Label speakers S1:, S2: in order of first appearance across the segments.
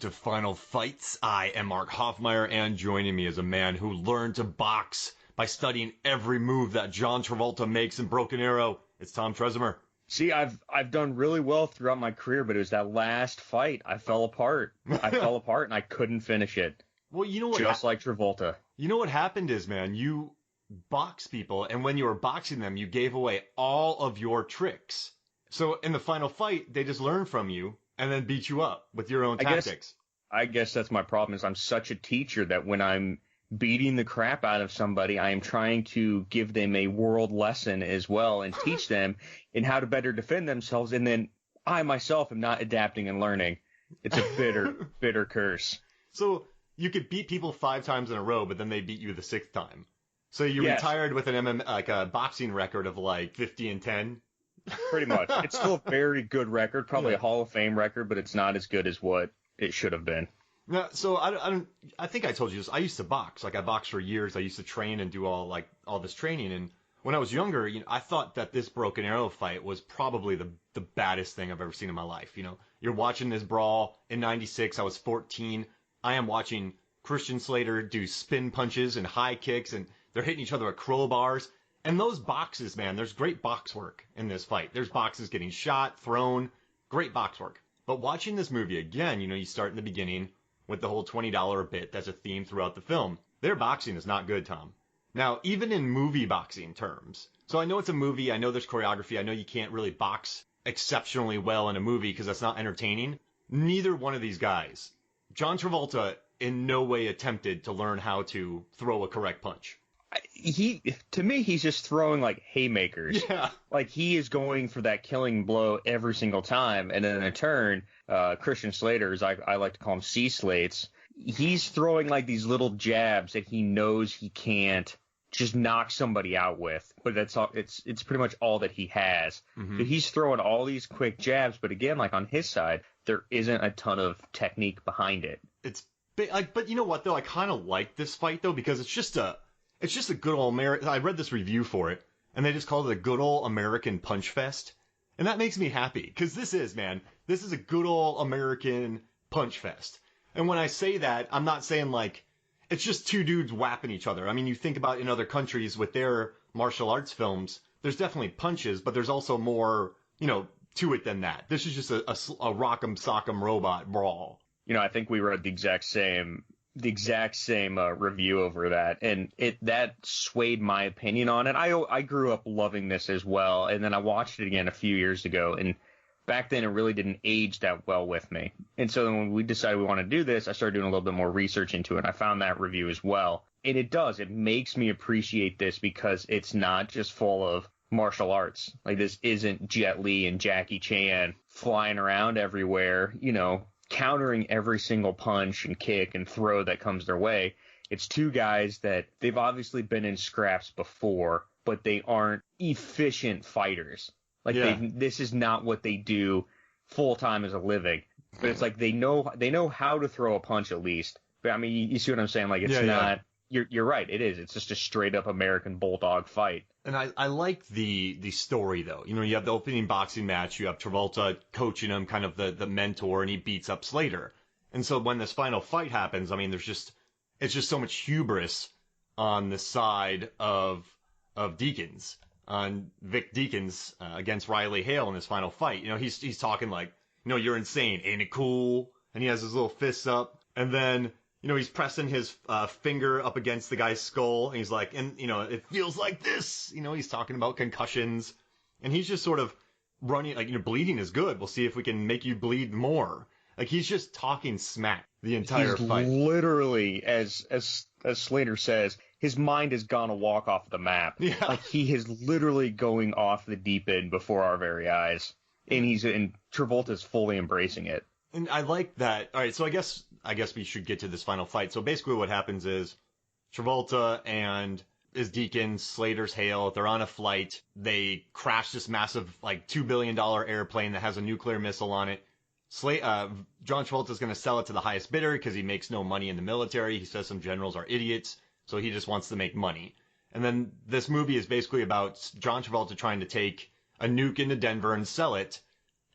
S1: to Final Fights. I am Mark Hoffmeyer, and joining me is a man who learned to box by studying every move that John Travolta makes in Broken Arrow. It's Tom Trezemer.
S2: See, I've done really well throughout my career, but it was that last fight I fell apart. I fell apart and I couldn't finish it.
S1: Well, you know what?
S2: Just like Travolta.
S1: You know what happened is, man, you box people, and when you were boxing them, you gave away all of your tricks. So in the final fight, they just learn from you and then beat you up with your own tactics.
S2: I guess that's my problem is I'm such a teacher that when I'm beating the crap out of somebody, I am trying to give them a world lesson as well and teach them in how to better defend themselves. And then I myself am not adapting and learning. It's a bitter, bitter curse.
S1: So you could beat people 5 times in a row, but then they beat you the 6th time. So you retired with an a boxing record of like 50-10.
S2: Pretty much. It's still a very good record, probably a Hall of Fame record, but it's not as good as what it should have been.
S1: No, so I think I told you this. I used to box. Like I boxed for years. I used to train and do all this training. And when I was younger, I thought that this Broken Arrow fight was probably the baddest thing I've ever seen in my life. You're watching this brawl in '96. I was 14. I am watching Christian Slater do spin punches and high kicks, and they're hitting each other with crowbars. And those boxes, man, there's great box work in this fight. There's boxes getting shot, thrown, great box work. But watching this movie again, you start in the beginning with the whole $20 a bit that's a theme throughout the film. Their boxing is not good, Tom. Now, even in movie boxing terms, so I know it's a movie, I know there's choreography, I know you can't really box exceptionally well in a movie because that's not entertaining. Neither one of these guys, John Travolta, in no way attempted to learn how to throw a correct punch.
S2: To me, he's just throwing like haymakers.
S1: Yeah.
S2: Like he is going for that killing blow every single time. And then in turn, Christian Slater, as I like to call him, C-Slates, he's throwing like these little jabs that he knows he can't just knock somebody out with. But that's all. It's pretty much all that he has. Mm-hmm. So he's throwing all these quick jabs. But again, like on his side, there isn't a ton of technique behind it.
S1: But you know what though? I kind of like this fight though because it's just a good old American. I read this review for it, and they just called it a good old American punch fest. And that makes me happy, because this is a good old American punch fest. And when I say that, I'm not saying like, it's just two dudes whapping each other. I mean, you think about in other countries with their martial arts films, there's definitely punches, but there's also more, to it than that. This is just a rock'em sock'em robot brawl.
S2: I think we read the exact same review over that, and that swayed my opinion on it. I grew up loving this as well, and then I watched it again a few years ago, and back then it really didn't age that well with me. And so then when we decided we want to do this, I started doing a little bit more research into it, and I found that review as well. And it makes me appreciate this because it's not just full of martial arts. Like this isn't Jet Li and Jackie Chan flying around everywhere, countering every single punch and kick and throw that comes their way. It's two guys that they've obviously been in scraps before, but they aren't efficient fighters. Like this is not what they do full time as a living. But it's like they know how to throw a punch at least. But I mean, you see what I'm saying? Like it's not. You're right. It is. It's just a straight up American bulldog fight.
S1: And I like the story though. You have the opening boxing match. You have Travolta coaching him, kind of the mentor, and he beats up Slater. And so when this final fight happens, I mean, it's just so much hubris on the side of Deakins, on Vic Deakins against Riley Hale in this final fight. He's talking like, you're insane, ain't it cool? And he has his little fists up, and then he's pressing his finger up against the guy's skull, and he's like, and, it feels like this. He's talking about concussions, and he's just sort of running, like, bleeding is good. We'll see if we can make you bleed more. Like, he's just talking smack the entire fight.
S2: Literally, as Slater says, his mind has gone a walk off the map.
S1: Yeah.
S2: Like, he is literally going off the deep end before our very eyes. And Travolta's fully embracing it.
S1: And I like that. All right, so I guess we should get to this final fight. So basically what happens is Travolta and is Deakins, Slater's Hale, they're on a flight. They crash this massive, like, $2 billion airplane that has a nuclear missile on it. John Travolta's going to sell it to the highest bidder because he makes no money in the military. He says some generals are idiots, so he just wants to make money. And then this movie is basically about John Travolta trying to take a nuke into Denver and sell it.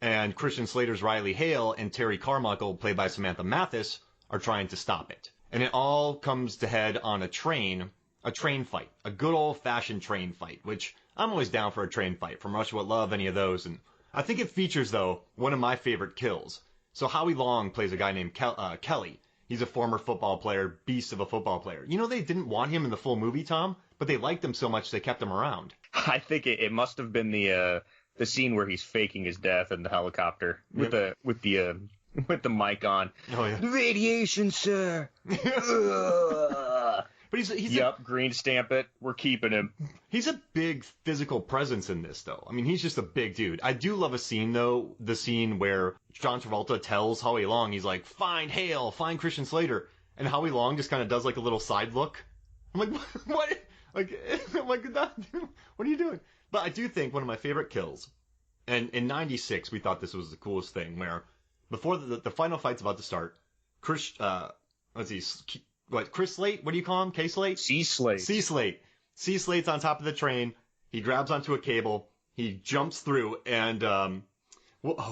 S1: and Christian Slater's Riley Hale and Terry Carmichael, played by Samantha Mathis, are trying to stop it. And it all comes to head on a train fight, a good old-fashioned train fight, which I'm always down for a train fight, from Russia with Love, any of those. And I think it features, though, one of my favorite kills. So Howie Long plays a guy named Kelly. He's a former football player, beast of a football player. You know, they didn't want him in the full movie, Tom, but they liked him so much they kept him around.
S2: I think it must have been the scene where he's faking his death in the helicopter with the mic on.
S1: Oh yeah.
S2: Radiation, sir.
S1: But he's
S2: green stamp it. We're keeping him.
S1: He's a big physical presence in this, though. I mean, he's just a big dude. I do love a scene, though, the scene where John Travolta tells Howie Long, he's like, find Hale, find Christian Slater. And Howie Long just kind of does like a little side look. I'm like, what? Like, I'm like, what are you doing? But I do think one of my favorite kills, and in '96 we thought this was the coolest thing, where before the final fight's about to start, Chris Slate? What do you call him? K Slate?
S2: C Slate.
S1: C Slate. C Slate's on top of the train. He grabs onto a cable. He jumps through, and oh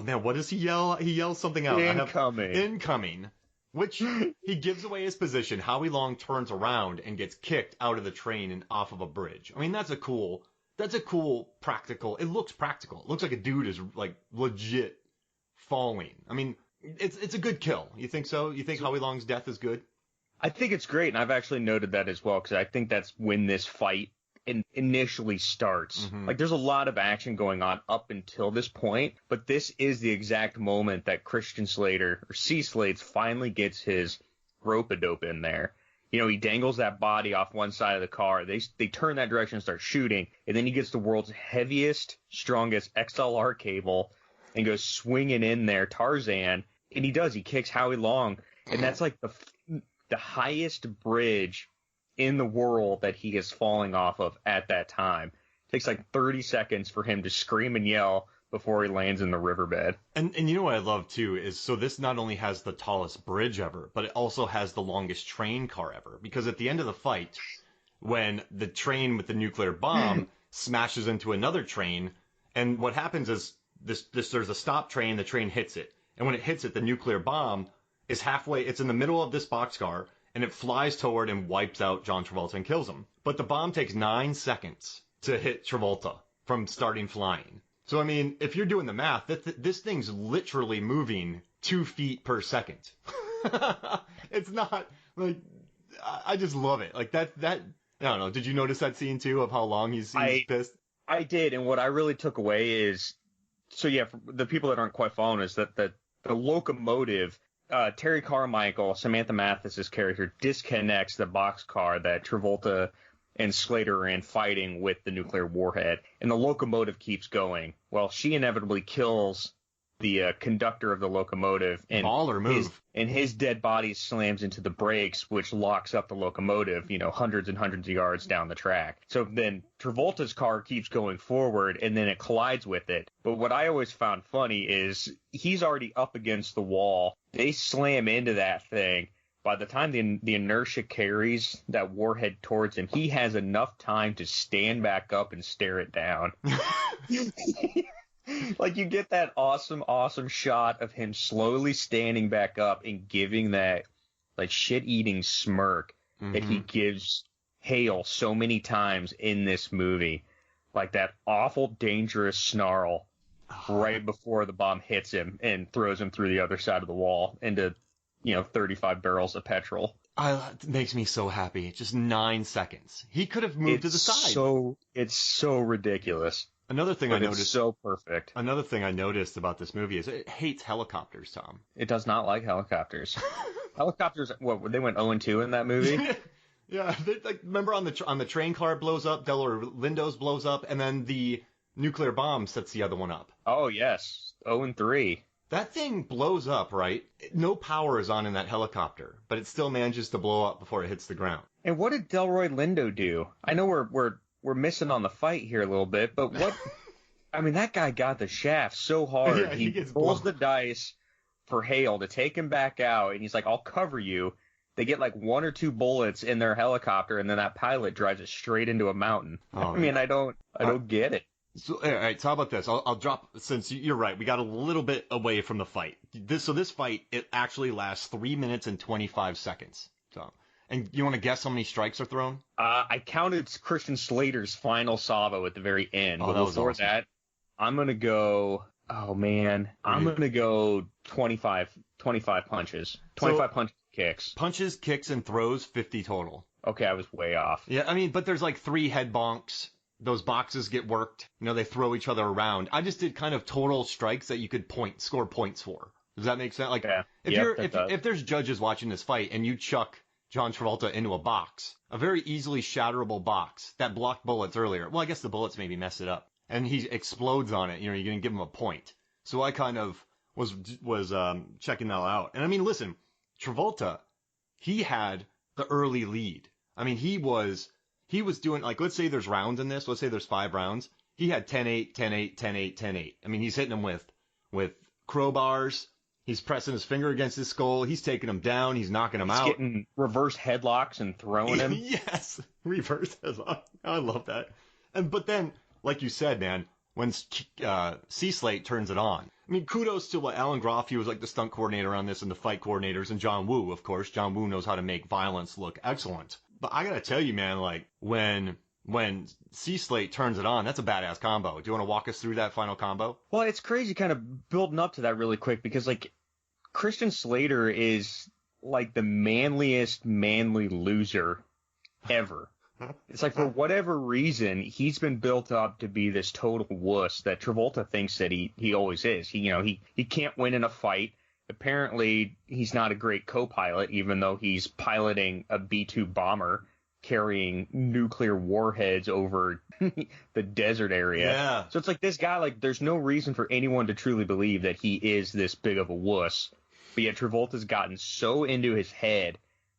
S1: man, what does he yell? He yells something out. Incoming. Which he gives away his position. Howie Long turns around and gets kicked out of the train and off of a bridge. I mean, that's a cool practical. It looks practical. It looks like a dude is like legit falling. I mean, it's a good kill. You think so? You think Howie Long's death is good?
S2: I think it's great, and I've actually noted that as well, because I think that's when this fight initially starts.
S1: Mm-hmm.
S2: Like, there's a lot of action going on up until this point, but this is the exact moment that Christian Slater, or C Slates, finally gets his rope-a-dope in there. You know, he dangles that body off one side of the car. They turn that direction and start shooting, and then he gets the world's heaviest, strongest XLR cable and goes swinging in there, Tarzan, and he does. He kicks Howie Long, and that's like the highest bridge in the world that he is falling off of at that time. It takes like 30 seconds for him to scream and yell before he lands in the riverbed.
S1: And you know what I love too is, so this not only has the tallest bridge ever, but it also has the longest train car ever. Because at the end of the fight, when the train with the nuclear bomb smashes into another train, and what happens is there's a stop train, the train hits it. And when it hits it, the nuclear bomb is halfway, it's in the middle of this boxcar, and it flies toward and wipes out John Travolta and kills him. But the bomb takes 9 seconds to hit Travolta from starting flying. So, I mean, if you're doing the math, this thing's literally moving 2 feet per second. It's not, like, I just love it. Like, that, I don't know, did you notice that scene, too, of how long he's pissed?
S2: I did, and what I really took away is, so yeah, for the people that aren't quite following, is that the locomotive, Terry Carmichael, Samantha Mathis's character, disconnects the boxcar that Travolta and Slater are in fighting with the nuclear warhead, and the locomotive keeps going. Well, she inevitably kills the conductor of the locomotive, and
S1: baller move.
S2: His dead body slams into the brakes, which locks up the locomotive, hundreds and hundreds of yards down the track. So then Travolta's car keeps going forward, and then it collides with it. But what I always found funny is he's already up against the wall. They slam into that thing. By the time the inertia carries that warhead towards him, he has enough time to stand back up and stare it down. Like, you get that awesome, awesome shot of him slowly standing back up and giving that, like, shit-eating smirk that he gives Hale so many times in this movie. Like, that awful, dangerous snarl right before the bomb hits him and throws him through the other side of the wall into, 35 barrels of petrol.
S1: It makes me so happy. Just 9 seconds. He could have moved to the side.
S2: It's so ridiculous.
S1: Another thing I noticed.
S2: It's so perfect.
S1: Another thing I noticed about this movie is it hates helicopters, Tom.
S2: It does not like helicopters. Helicopters, they went 0-2 in that movie?
S1: Yeah, remember on the train car it blows up, Delaware Lindo's blows up, and then the nuclear bomb sets the other one up.
S2: Oh, yes. 0-3.
S1: That thing blows up, right? No power is on in that helicopter, but it still manages to blow up before it hits the ground.
S2: And what did Delroy Lindo do? I know we're missing on the fight here a little bit, but what? I mean, that guy got the shaft so hard.
S1: Yeah,
S2: he rolls the dice for Hale to take him back out, and he's like, I'll cover you. They get like 1 or 2 bullets in their helicopter, and then that pilot drives it straight into a mountain.
S1: Oh,
S2: I mean, I don't get it.
S1: So, all right, so how about this? I'll drop, since you're right, we got a little bit away from the fight. This fight, it actually lasts 3 minutes and 25 seconds. So, and you want to guess how many strikes are thrown?
S2: I counted Christian Slater's final salvo at the very end.
S1: Oh,
S2: But
S1: that was
S2: before
S1: awesome.
S2: that, I'm going to go, oh man, I'm going to go 25 punches. 25 punches, kicks.
S1: Punches, kicks, and throws, 50 total.
S2: Okay, I was way off.
S1: Yeah, I mean, but there's like 3 head bonks. Those boxes get worked. You know, they throw each other around. I just did kind of total strikes that you could score points for. Does that make sense? Like,
S2: Yeah.
S1: if there's judges watching this fight and you chuck John Travolta into a box, a very easily shatterable box that blocked bullets earlier. Well, I guess the bullets maybe mess it up, and he explodes on it. You know, you're gonna give him a point. So I kind of was checking that out. And I mean, listen, Travolta, he had the early lead. I mean, he was doing, like, let's say there's rounds in this. Let's say there's 5 rounds. He had 10-8, 10-8, 10-8, 10-8. I mean, he's hitting him with crowbars. He's pressing his finger against his skull. He's taking him down. He's knocking him out.
S2: He's getting reverse headlocks and throwing him.
S1: Yes, reverse headlock. I love that. But then, like you said, man, when C-Slate turns it on. I mean, kudos to Alan Groff. He was like the stunt coordinator on this and the fight coordinators. And John Woo, of course. John Woo knows how to make violence look excellent. But I gotta tell you, man, like, when C-Slate turns it on, that's a badass combo. Do you want to walk us through that final combo?
S2: Well, it's crazy kind of building up to that really quick because, like, Christian Slater is, like, the manliest manly loser ever. It's like, for whatever reason, he's been built up to be this total wuss that Travolta thinks that he always is. He can't win in a fight. Apparently, he's not a great co-pilot, even though he's piloting a B-2 bomber carrying nuclear warheads over the desert area.
S1: Yeah.
S2: So it's like this guy, like, there's no reason for anyone to truly believe that he is this big of a wuss. But yet Travolta's gotten so into his head,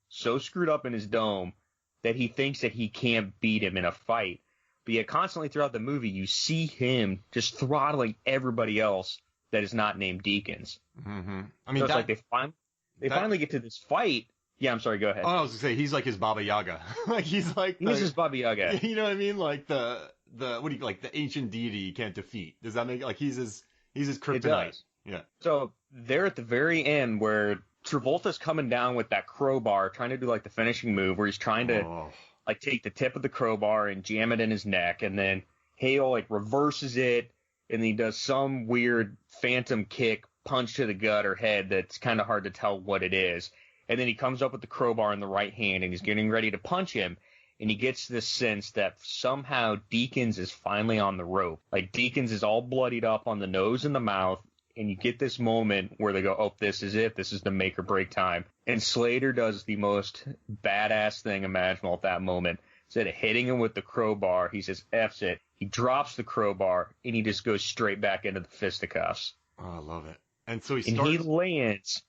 S2: so screwed up in his dome, that he thinks that he can't beat him in a fight. But yet constantly throughout the movie, you see him just throttling everybody else that is not named Deakins.
S1: Mm-hmm. I mean,
S2: so it's like they finally get to this fight. Yeah, I'm sorry, go ahead.
S1: Oh, I was gonna say, he's like his Baba Yaga. Like, he's like
S2: He's his Baba Yaga.
S1: You know what I mean? Like the what do you, like, the ancient deity you can't defeat. Does that make, like, he's his kryptonite?
S2: It does.
S1: Yeah.
S2: So they're at the very end where Travolta's coming down with that crowbar, trying to do like the finishing move where he's trying to like take the tip of the crowbar and jam it in his neck, and then Hale like reverses it, and he does some weird phantom kick, punch to the gut or head that's kind of hard to tell what it is. And then he comes up with the crowbar in the right hand, and he's getting ready to punch him. And he gets this sense that somehow Deakins is finally on the rope. Like, Deakins is all bloodied up on the nose and the mouth. And you get this moment where they go, oh, this is it. This is the make or break time. And Slater does the most badass thing imaginable at that moment. Instead of hitting him with the crowbar, he says, F's it. He drops the crowbar, and he just goes straight back into the fisticuffs.
S1: Oh, I love it. And so
S2: he lands.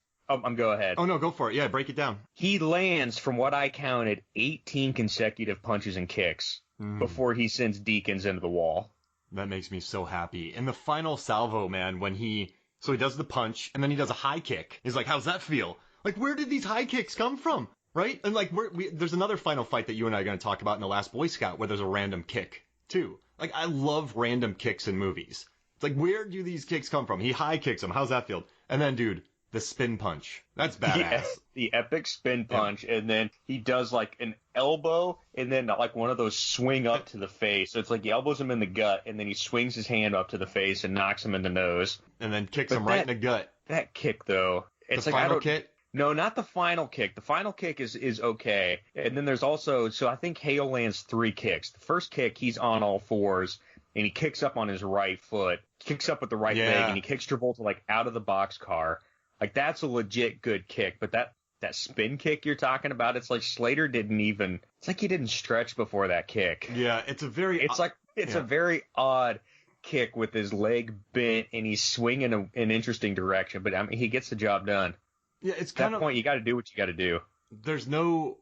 S2: Go ahead.
S1: Oh, no, go for it. Yeah, break it down.
S2: He lands, from what I counted, 18 consecutive punches and kicks before he sends Deakins into the wall.
S1: That makes me so happy. And the final salvo, man, when he does the punch, and then he does a high kick. He's like, how's that feel? Like, where did these high kicks come from? Right? And, like, there's another final fight that you and I are going to talk about in The Last Boy Scout where there's a random kick, too. Like, I love random kicks in movies. It's like, where do these kicks come from? He high kicks him. How's that feel? And then, dude, the spin punch. That's badass.
S2: Yeah, the epic spin punch, and then he does like an elbow, and then like one of those swing up to the face. So it's like he elbows him in the gut, and then he swings his hand up to the face and knocks him in the nose.
S1: And then kicks him right in the gut.
S2: That kick, though. It's
S1: the
S2: like,
S1: final kick?
S2: No, not the final kick. The final kick is okay. And then there's also, so I think Hale lands 3 kicks. The first kick, he's on all fours, and he kicks up on his right foot, kicks up with the right leg, and he kicks Travolta like out of the boxcar. Like, that's a legit good kick, but that spin kick you're talking about, it's like Slater it's like he didn't stretch before that kick.
S1: Yeah, it's a very
S2: very odd kick with his leg bent, and he's swinging an interesting direction, but I mean, he gets the job done.
S1: Yeah, it's
S2: At that point, you got to do what you got to do.
S1: There's no